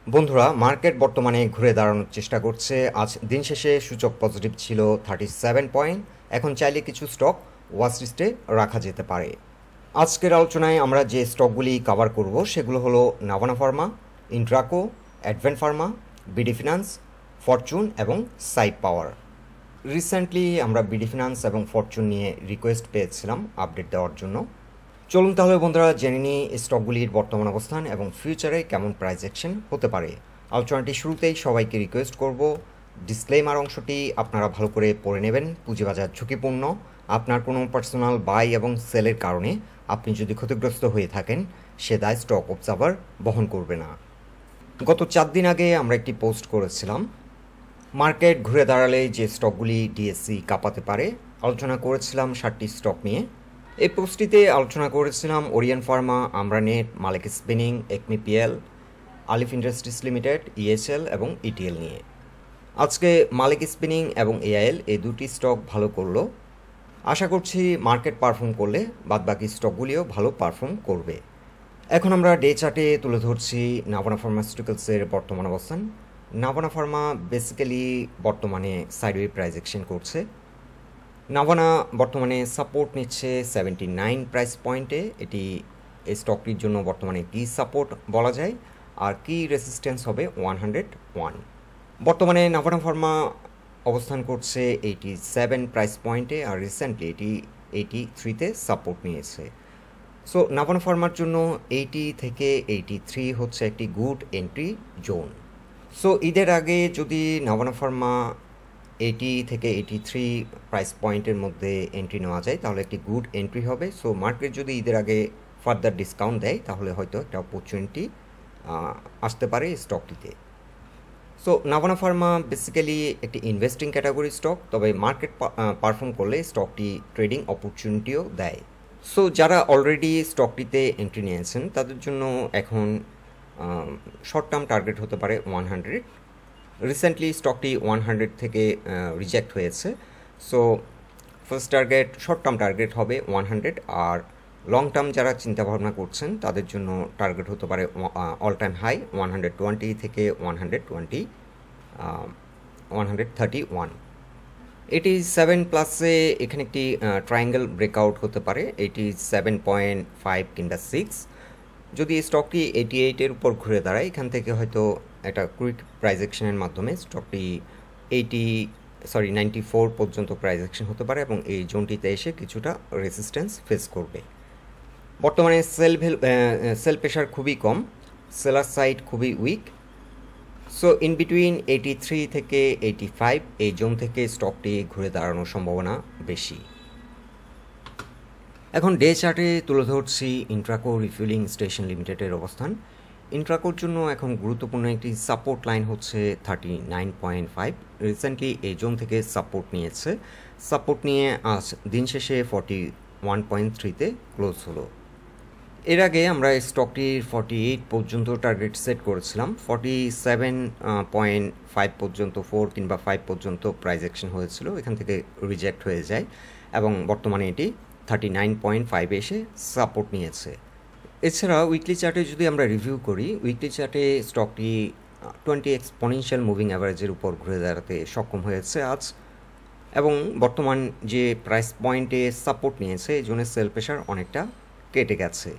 বন্ধুরা, মার্কেট বর্তমানে ঘুরে দাঁড়ানোর চেষ্টা করছে। আজ দিন শেষে সূচক পজিটিভ ছিল 37 পয়েন্ট। এখন চাইলে কিছু স্টক ওয়াচ লিস্টে রাখা যেতে পারে। আজকের আলোচনায় আমরা যে স্টকগুলি কভার করব সেগুলো হলো Navana Pharma, Intraco, advent Pharma, BD finance, Fortune এবং সাইফ পাওয়ার। রিসেন্টলি আমরা বিডি ফিনান্স এবং ফরচুন নিয়ে রিকোয়েস্ট পেয়েছিলাম আপডেট দেওয়ার জন্য। চলুন তাহলে বন্ধুরা জেনে নিই স্টকগুলির বর্তমান অবস্থান এবং ফিউচারে কেমন প্রাইস অ্যাকশন হতে পারে। আলোচনাটি শুরুতেই সবাইকে রিকোয়েস্ট করব, ডিসক্লেমার অংশটি আপনারা ভালো করে পড়ে নেবেন। পুঁজিবাজার ঝুঁকিপূর্ণ। আপনার কোনো পার্সোনাল বাই এবং সেলের কারণে আপনি যদি ক্ষতিগ্রস্ত হয়ে থাকেন, সে দায় স্টক অবজার্ভার বহন করবে না। গত 4 দিন আগে আমরা একটি পোস্ট করেছিলাম, মার্কেট ঘুরে দাঁড়ালে যে স্টকগুলি ডিএসসি কাঁপাতে পারে। আলোচনা করেছিলাম 7টি স্টক নিয়ে। এই পোস্টটিতে আলোচনা করেছিলাম ওরিয়ন ফার্মা, আমরানেট, মালিক স্পিনিং, একমিপিএল, আলিফ ইন্ডাস্ট্রিজ লিমিটেড, ইএসএল এবং ইটিএল নিয়ে। আজকে মালিক স্পিনিং এবং এআইএল এই দুটি স্টক ভালো করলো। আশা করছি মার্কেট পারফর্ম করলে বাদবাকি স্টকগুলিও ভালো পারফর্ম করবে। এখন আমরা ডে চার্টে তুলে ধরছি নাভানা ফার্মাসিউটিক্যালসের বর্তমান অবস্থান। নাভানা ফার্মা বেসিক্যালি বর্তমানে সাইডওয়ে প্রাইস অ্যাকশন করছে। নাভানা বর্তমানে সাপোর্ট নিচ্ছে 79 প্রাইস পয়েন্টে। এটি এই স্টকটির জন্য বর্তমানে কি সাপোর্ট বলা যায়, আর কি রেসিস্ট্যান্স হবে 101। বর্তমানে নাভানা ফার্মা অবস্থান করছে 87 প্রাইস পয়েন্টে, আর রিসেন্টলি এটি 83তে সাপোর্ট নিয়েছে। সো নাভানা ফার্মার জন্য 80 থেকে 83 হচ্ছে একটি গুড এন্ট্রি জোন। সো ঈদের আগে যদি নাভানা ফার্মা 80 থেকে 83 প্রাইস পয়েন্টের মধ্যে এন্ট্রি নেওয়া যায় তাহলে একটি গুড এন্ট্রি হবে। সো মার্কেট যদি ঈদের আগে ফার্দার ডিসকাউন্ট দেয় তাহলে হয়তো একটা অপরচুনিটি আসতে পারে স্টকটিতে। সো নাভানা ফার্মা বেসিক্যালি একটি ইনভেস্টিং ক্যাটাগরি স্টক, তবে মার্কেট পারফর্ম করলে স্টকটি ট্রেডিং অপরচুনিটিও দেয়। সো যারা অলরেডি স্টকটিতে এন্ট্রি নিয়েছেন তাদের জন্য এখন শর্ট টার্ম টার্গেট হতে পারে 100। রিসেন্টলি স্টকটি 100 থেকে রিজেক্ট হয়েছে। So first target, short term target হবে 100, আর লং টার্ম যারা চিন্তাভাবনা করছেন তাদের জন্য টার্গেট হতে পারে অল টাইম হাই 120 থেকে 131। এটি 7+ এখানে একটি ট্রায়াঙ্গেল ব্রেকআউট হতে পারে। এটি 7.5 কিংবা 6। যদি স্টকটি 88-এর উপর ঘুরে দাঁড়ায়, এখান থেকে হয়তো একটা কুইক প্রাইস অ্যাকশনের মাধ্যমে স্টকটি 94 পর্যন্ত প্রাইস অ্যাকশন হতে পারে এবং এই জোনটিতে এসে কিছুটা রেসিস্ট্যান্স ফেস করবে। বর্তমানে সেল প্রেশার খুবই কম, সেলার সাইড খুবই উইক। সো ইন বিটুইন 83 থেকে 85 এই জোন থেকে স্টকটি ঘুরে দাঁড়ানোর সম্ভাবনা বেশি। এখন ডে চার্টে তুলে ধরছি ইন্ট্রাকো রিফিউলিং স্টেশন লিমিটেডের অবস্থান। ইন্ট্রাকোর জন্য এখন গুরুত্বপূর্ণ একটি সাপোর্ট লাইন হচ্ছে 39.5। রিসেন্টলি এই জোন থেকে সাপোর্ট নিয়েছে। সাপোর্ট নিয়ে আজ দিন শেষে 41.3-তে ক্লোজ হলো। এর আগে আমরা স্টকটির 48 পর্যন্ত টার্গেট সেট করেছিলাম। 47.5 পর্যন্ত 4 কিংবা 5 পর্যন্ত প্রাইস অ্যাকশন হয়েছিল, এখান থেকে রিজেক্ট হয়ে যায় এবং বর্তমানে এটি 39.5 এসে সাপোর্ট নিয়েছে। এছাড়া উইকলি চার্টে যদি আমরা রিভিউ করি, উইকলি চার্টে স্টকটি 20 এক্সপোনেনশিয়াল মুভিং অ্যাভারেজের উপর ঘুরে দাঁড়াতে সক্ষম হয়েছে আজ, এবং বর্তমান যে প্রাইস পয়েন্টে সাপোর্ট নিয়েছে এই জন্য সেল প্রেশার অনেকটা কেটে গেছে।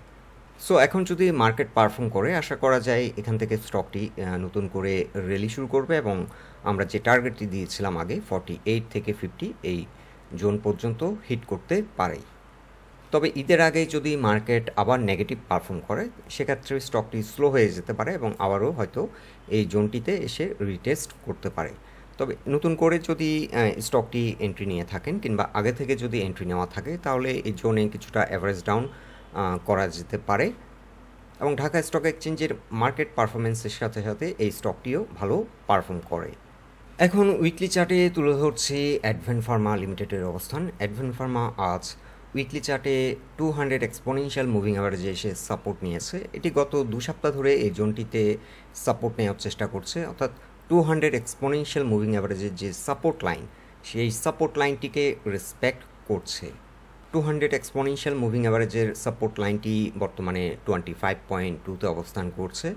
সো এখন যদি মার্কেট পারফর্ম করে, আশা করা যায় এখান থেকে স্টকটি নতুন করে র্যালি শুরু করবে এবং আমরা যে টার্গেটটি দিয়েছিলাম আগে 48 থেকে 50 এই জোন পর্যন্ত হিট করতে পারে। তবে ঈদের আগে যদি মার্কেট আবার নেগেটিভ পারফর্ম করে সেক্ষেত্রে স্টকটি স্লো হয়ে যেতে পারে এবং আবারও হয়তো এই জোনটিতে এসে রিটেস্ট করতে পারে। তবে নতুন করে যদি স্টকটি এন্ট্রি নিয়ে থাকেন কিংবা আগে থেকে যদি এন্ট্রি নেওয়া থাকে তাহলে এই জোনে কিছুটা অ্যাভারেজ ডাউন করা যেতে পারে এবং ঢাকা স্টক এক্সচেঞ্জের মার্কেট পারফরমেন্সের সাথে সাথে এই স্টকটিও ভালো পারফর্ম করে। এখন উইকলি চার্টে তুলে ধরছি অ্যাডভেন্ট ফার্মা লিমিটেডের অবস্থান। অ্যাডভেন্ট ফার্মা আজ উইকলি চার্টে 200 এক্সপোনেনশিয়াল মুভিং অ্যাভারেজে এসে সাপোর্ট নিয়েছে। এটি গত 2 সপ্তাহ ধরে এই জোনটিতে সাপোর্ট নেওয়ার চেষ্টা করছে, অর্থাৎ 200 এক্সপোনেনশিয়াল মুভিং অ্যাভারেজের যে সাপোর্ট লাইন সেই সাপোর্ট লাইনটিকে রেসপেক্ট করছে। 200 এক্সপোনেনশিয়াল মুভিং অ্যাভারেজের সাপোর্ট লাইনটি বর্তমানে 25.2তে অবস্থান করছে।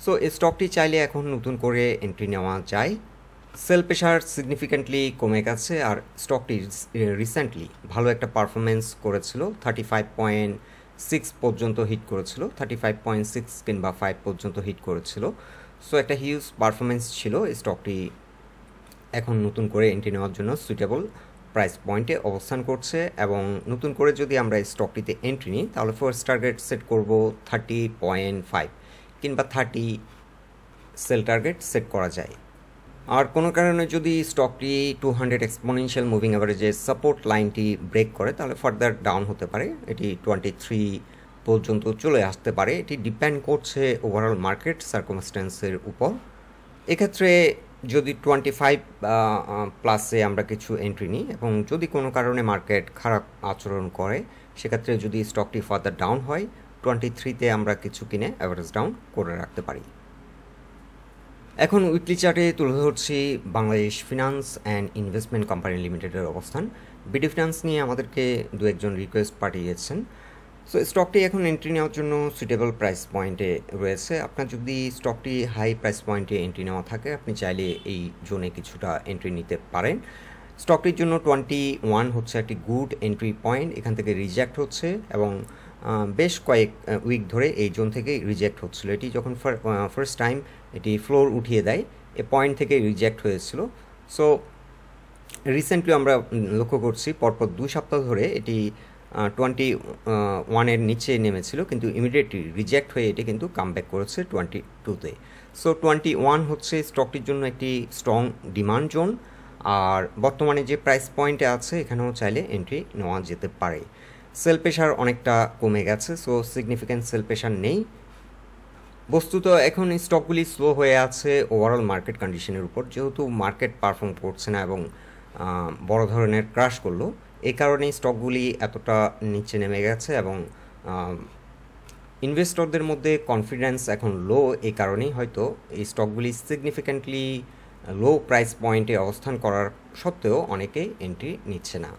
সো এই স্টকটি চাইলে এখন নতুন করে এন্ট্রি নেওয়া যায়। সেল প্রেশার সিগনিফিক্যান্টলি কমে গেছে, আর স্টকটি রিসেন্টলি ভালো একটা পারফরমেন্স করেছিল, 35.6 পর্যন্ত হিট করেছিল, 35.6 কিংবা 5 পর্যন্ত হিট করেছিল। সো একটা হিউজ পারফরমেন্স ছিল। এই স্টকটি এখন নতুন করে এন্ট্রি নেওয়ার জন্য সুইটেবল প্রাইস পয়েন্টে অবস্থান করছে, এবং নতুন করে যদি আমরা এই স্টকটিতে এন্ট্রি নিই তাহলে ফার্স্ট টার্গেট সেট করব 30.5 কিংবা 30 সেল টার্গেট সেট করা যায়। আর কোনো কারণে যদি স্টকটি 200 এক্সপোনেনশিয়াল মুভিং অ্যাভারেজের সাপোর্ট লাইনটি ব্রেক করে তাহলে ফার্দার ডাউন হতে পারে, এটি 23 পর্যন্ত চলে আসতে পারে। এটি ডিপেন্ড করছে ওভারঅল মার্কেট সার্কামস্ট্যান্সের উপর। এক্ষেত্রে যদি 25 প্লাসে আমরা কিছু এন্ট্রি নিই এবং যদি কোনো কারণে মার্কেট খারাপ আচরণ করে সেক্ষেত্রে যদি স্টকটি ফার্দার ডাউন হয় 23তে আমরা কিছু কিনে অ্যাভারেজ ডাউন করে রাখতে পারি। এখন উইকলি চার্টে তুলে ধরছি Bangladesh finance and investment company লিমিটেডের অবস্থান। বিডি ফিনান্স নিয়ে আমাদেরকে দু একজন রিকোয়েস্ট পাঠিয়েছেন। সো স্টকটি এখন এন্ট্রি নেওয়ার জন্য সুইটেবল প্রাইস পয়েন্টে রয়েছে। আপনার যদি স্টকটি হাই প্রাইস পয়েন্টে এন্ট্রি নেওয়া থাকে আপনি চাইলে এই জোনে কিছুটা এন্ট্রি নিতে পারেন। স্টকটির জন্য 21 হচ্ছে একটি গুড এন্ট্রি পয়েন্ট। এখান থেকে রিজেক্ট হচ্ছে এবং বেশ কয়েক উইক ধরে এই জোন থেকে রিজেক্ট হচ্ছিল। এটি যখন ফার্স্ট টাইম এটি ফ্লোর উঠিয়ে দেয় এ পয়েন্ট থেকে রিজেক্ট হয়েছিল। সো রিসেন্টলি আমরা লক্ষ্য করছি পরপর 2 সপ্তাহ ধরে এটি 21-এর নিচে নেমেছিল, কিন্তু ইমিডিয়েটলি রিজেক্ট হয়ে এটি কিন্তু কামব্যাক করেছে 22তে। সো 21 হচ্ছে স্টকটির জন্য একটি স্ট্রং ডিমান্ড জোন, আর বর্তমানে যে প্রাইস পয়েন্টে আছে এখানেও চাইলে এন্ট্রি নেওয়া যেতে পারে। সেল প্রেশার অনেকটা কমে গেছে, সো সিগনিফিক্যান্ট সেল প্রেশার নেই। বস্তুত এখন স্টকগুলি স্লো হয়ে আছে ওভারঅল মার্কেট কন্ডিশনের উপর, যেহেতু মার্কেট পারফর্ম করছে না এবং বড় ধরনের ক্রাশ করলো, এই কারণেই স্টকগুলি এতটা নিচে নেমে গেছে এবং ইনভেস্টরদের মধ্যে কনফিডেন্স এখন লো। এই কারণেই হয়তো এই স্টকগুলি সিগনিফিক্যান্টলি লো প্রাইস পয়েন্টে অবস্থান করার সত্ত্বেও অনেকেই এন্ট্রি নিচ্ছে না।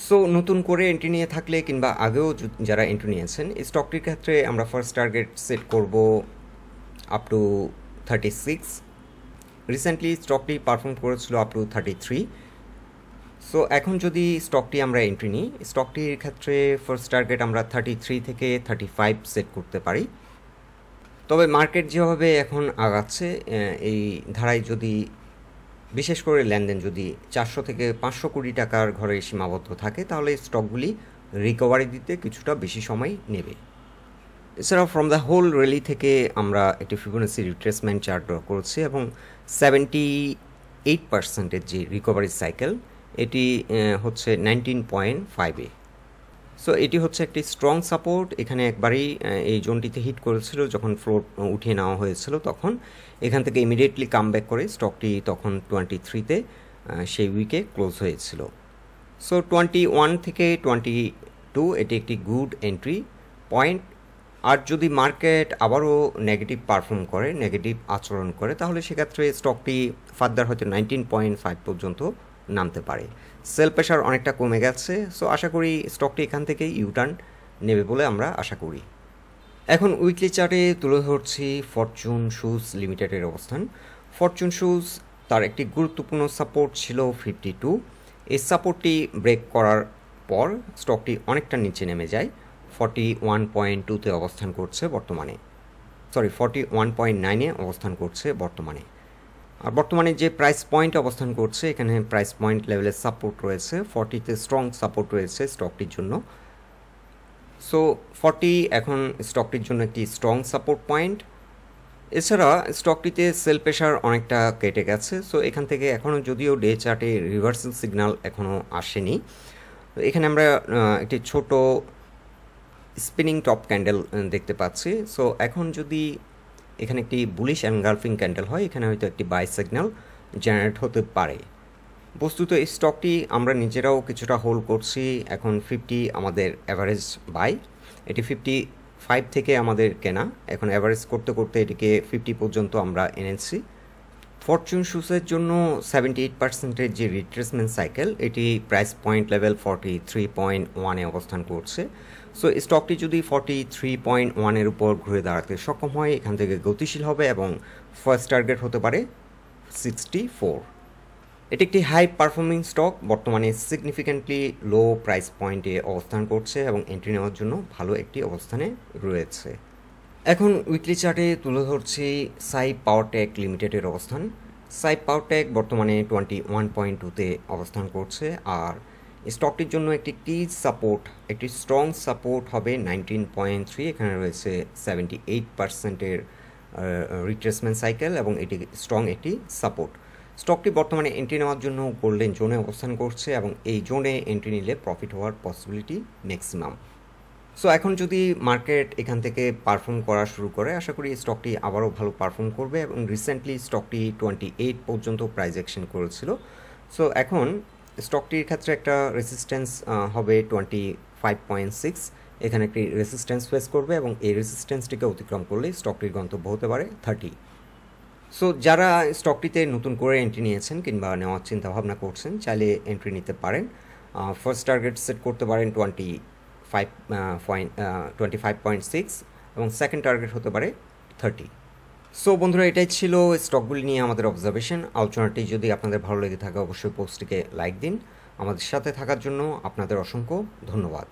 সো নতুন করে এন্ট্রি নিয়ে থাকলে কিংবা আগেও যারা এন্ট্রি নিয়েছেন এই স্টকটির ক্ষেত্রে আমরা ফার্স্ট টার্গেট সেট করব আপ টু 36। রিসেন্টলি স্টকটি পারফর্ম করেছিল আপ টু 33। সো এখন যদি স্টকটি আমরা এন্ট্রি নিই স্টকটির ক্ষেত্রে ফার্স্ট টার্গেট আমরা 33 থেকে 35 সেট করতে পারি। তবে মার্কেট যেভাবে এখন আগাচ্ছে এই ধারায় যদি বিশেষ করে লেনদেন যদি 400 থেকে 500 কোটি টাকার ঘরে সীমাবদ্ধ থাকে তাহলে স্টকগুলি রিকভারি দিতে কিছুটা বেশি সময় নেবে। এছাড়াও ফ্রম দ্য হোল র্যালি থেকে আমরা একটি ফিবোনাচি রিট্রেসমেন্ট চার্ট ড্র করেছি এবং 78% যে রিকভারি সাইকেল এটি হচ্ছে 19.5-এ। সো এটি হচ্ছে একটি স্ট্রং সাপোর্ট। এখানে একবারই এই জোনটিতে হিট করেছিল যখন ফ্লোর উঠিয়ে নেওয়া হয়েছিল, তখন এখান থেকে ইমিডিয়েটলি কামব্যাক করে স্টকটি তখন 23তে সেই উইকে ক্লোজ হয়েছিল। সো 21 থেকে 22 এটি একটি গুড এন্ট্রি পয়েন্ট। আর যদি মার্কেট আবারও নেগেটিভ পারফর্ম করে, নেগেটিভ আচরণ করে, তাহলে সেক্ষেত্রে স্টকটি ফার্দার হয়তো 19.5 পর্যন্ত নামতে পারে। সেল প্রেশার অনেকটা কমে গেছে, সো আশা করি স্টকটি এখান থেকে ইউটার্ন নেবে বলে আমরা আশা করি। এখন উইকলি চার্টে তুলে ধরছি ফরচুন শুজ লিমিটেডের অবস্থান। ফরচুন শুজ তার একটি গুরুত্বপূর্ণ সাপোর্ট ছিল 52। এই সাপোর্টটি ব্রেক করার পর স্টকটি অনেকটা নিচে নেমে যায়, 41.2-তে অবস্থান করছে বর্তমানে, 41.9-এ অবস্থান করছে বর্তমানে। আর বর্তমানে যে প্রাইস পয়েন্ট অবস্থান করছে এখানে প্রাইস পয়েন্ট লেভেলের সাপোর্ট রয়েছে, 40-তে স্ট্রং সাপোর্ট রয়েছে স্টকটির জন্য। সো 40 এখন স্টকটির জন্য একটি স্ট্রং সাপোর্ট পয়েন্ট। এছাড়া স্টকটিতে সেল প্রেশার অনেকটা কেটে গেছে, সো এখান থেকে এখনও যদিও ডে চার্টে রিভার্সাল সিগন্যাল এখনও আসেনি। এখানে আমরা একটি ছোট স্পিনিং টপ ক্যান্ডেল দেখতে পাচ্ছি। সো এখন যদি এখানে একটি বুলিশ এনগালফিং ক্যান্ডেল হয় এখানে হয়তো একটি বাই সিগন্যাল জেনারেট হতে পারে। বস্তুত এই স্টকটি আমরা নিজেরাও কিছুটা হোল্ড করছি। এখন 50 আমাদের অ্যাভারেজ বাই, এটি 55 থেকে আমাদের কেনা, এখন অ্যাভারেজ করতে করতে এটিকে 50 পর্যন্ত আমরা এনেছি। ফরচুন শুজের জন্য 78%-এর যে রিট্রেসমেন্ট সাইকেল, এটি প্রাইস পয়েন্ট লেভেল 43.1-এ অবস্থান করছে। সো স্টকটি যদি 43.1-এর উপর ঘুরে দাঁড়াতে সক্ষম হয়, এখান থেকে গতিশীল হবে এবং ফার্স্ট টার্গেট হতে পারে 64। এটি একটি হাই পারফর্মিং স্টক, বর্তমানে সিগনিফিক্যান্টলি লো প্রাইস পয়েন্টে অবস্থান করছে এবং এন্ট্রি নেওয়ার জন্য ভালো একটি অবস্থানে রয়েছে। এখন উইকলি চার্টে তুলে ধরছি সাই পাওয়ারটেক লিমিটেডের অবস্থান। সাই পাওয়ারটেক বর্তমানে 21.2-তে অবস্থান করছে, আর স্টকটির জন্য একটি স্ট্রং সাপোর্ট হবে 19.3। এখানে রয়েছে 78%-এর রিট্রেসমেন্ট সাইকেল এবং এটি স্ট্রং একটি সাপোর্ট। স্টকটি বর্তমানে এন্ট্রি নেওয়ার জন্য গোল্ডেন জোনে অবস্থান করছে এবং এই জোনে এন্ট্রি নিলে প্রফিট হওয়ার পসিবিলিটি ম্যাক্সিমাম। সো এখন যদি মার্কেট এখান থেকে পারফর্ম করা শুরু করে, আশা করি স্টকটি আবারও ভালো পারফর্ম করবে এবং রিসেন্টলি স্টকটি 28 পর্যন্ত প্রাইস অ্যাকশন করেছিল। সো এখন স্টকটির ক্ষেত্রে একটা রেসিস্ট্যান্স হবে 25.6, এখানে একটি রেসিস্ট্যান্স ফেস করবে এবং এই রেসিস্ট্যান্সটিকে অতিক্রম করলে স্টকটির গন্তব্য হতে পারে 30। সো যারা স্টকটিতে নতুন করে এন্ট্রি নিয়েছেন কিংবা নেওয়ার চিন্তা ভাবনা করছেন, চাইলে এন্ট্রি নিতে পারেন। ফার্স্ট টার্গেট সেট করতে পারেন 25.6 এবং সেকেন্ড টার্গেট হতে পারে 30। সো বন্ধুরা, এটাই ছিল স্টকগুলি নিয়ে আমাদের অবজারভেশন। আলোচনাটি যদি আপনাদের ভালো লেগে থাকে, অবশ্যই পোস্টটিকে লাইক দিন। আমাদের সাথে থাকার জন্য আপনাদের অসংখ্য ধন্যবাদ।